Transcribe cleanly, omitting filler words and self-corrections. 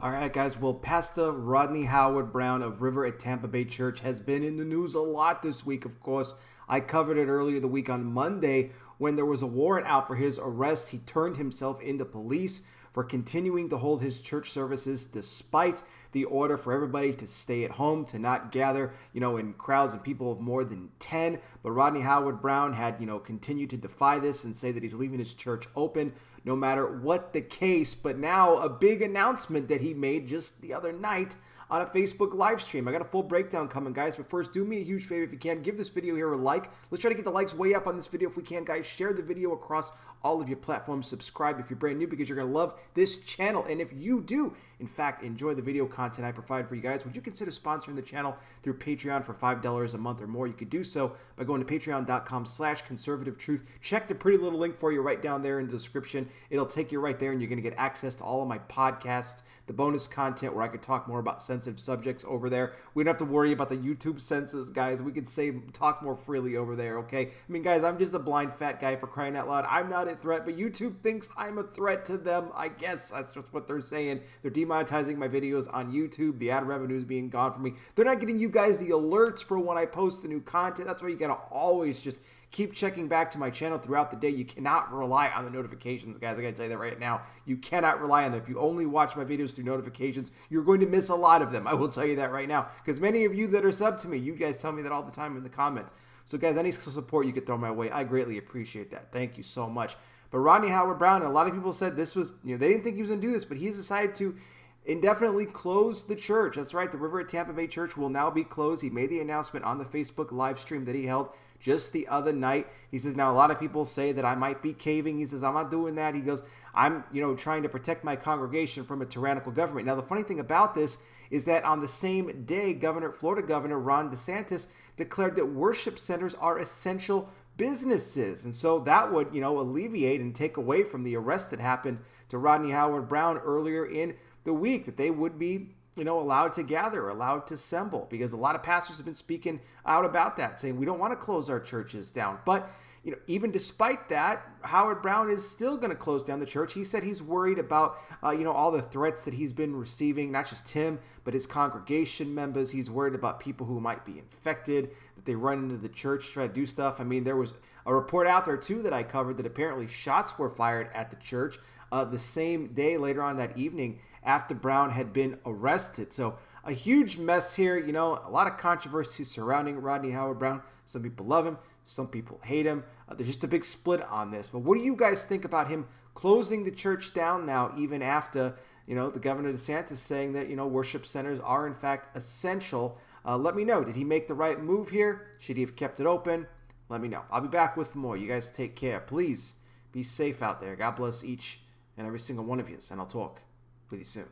All right, guys. Well, Pastor Rodney Howard Brown of River at Tampa Bay Church has been in the news a lot this week, of course. I covered it earlier the week on Monday when there was a warrant out for his arrest. He turned himself into police for continuing to hold his church services despite the order for everybody to stay at home, to not gather, in crowds and people of more than 10. But Rodney Howard Brown had, continued to defy this and say that he's leaving his church open no matter what the case. But now a big announcement that he made just the other night on a Facebook live stream. I got a full breakdown coming, guys. But first, do me a huge favor if you can. Give this video here a like. Let's try to get the likes way up on this video if we can, guys. Share the video across all of your platforms. Subscribe if you're brand new because you're going to love this channel. And if you do, in fact, enjoy the video content I provide for you guys, would you consider sponsoring the channel through Patreon for $5 a month or more? You could do so by going to patreon.com/conservativetruth. Check the pretty little link for you right down there in the description. It'll take you right there, and you're going to get access to all of my podcasts, the bonus content where I could talk more about sensitive subjects over there. We don't have to worry about the YouTube censors, guys. We could talk more freely over there, okay? I mean, guys, I'm just a blind fat guy, for crying out loud. I'm not a threat, but YouTube thinks I'm a threat to them. I guess that's just what they're saying. They're demonetizing my videos on YouTube. The ad revenue is being gone from me. They're not getting you guys the alerts for when I post the new content. That's why you gotta always just keep checking back to my channel throughout the day. You cannot rely on the notifications, guys. I gotta tell you that right now. You cannot rely on them. If you only watch my videos through notifications, you're going to miss a lot of them. I will tell you that right now. Because many of you that are sub to me, you guys tell me that all the time in the comments. So guys, any support you could throw my way, I greatly appreciate that. Thank you so much. But Rodney Howard Brown, and a lot of people said this was, they didn't think he was going to do this, but he's decided to indefinitely close the church. That's right. The River at Tampa Bay Church will now be closed. He made the announcement on the Facebook live stream that he held just the other night. He says, now a lot of people say that I might be caving. He says, I'm not doing that. He goes, I'm, trying to protect my congregation from a tyrannical government. Now, the funny thing about this is that on the same day, Florida Governor Ron DeSantis declared that worship centers are essential businesses. And so that would, alleviate and take away from the arrest that happened to Rodney Howard Brown earlier in the week, that they would be allowed to gather, allowed to assemble, because a lot of pastors have been speaking out about that, saying we don't want to close our churches down. But, even despite that, Howard Brown is still going to close down the church. He said he's worried about, all the threats that he's been receiving, not just him, but his congregation members. He's worried about people who might be infected, that they run into the church, try to do stuff. I mean, there was a report out there, too, that I covered that apparently shots were fired at the church the same day, later on that evening, after Brown had been arrested. So a huge mess here, a lot of controversy surrounding Rodney Howard Brown. Some people love him, some people hate him. There's just a big split on this. But what do you guys think about him closing the church down now, even after, the Governor DeSantis saying that, worship centers are in fact essential? Let me know. Did he make the right move here? Should he have kept it open? Let me know. I'll be back with more. You guys take care. Please be safe out there. God bless each and every single one of you, and I'll talk with you soon.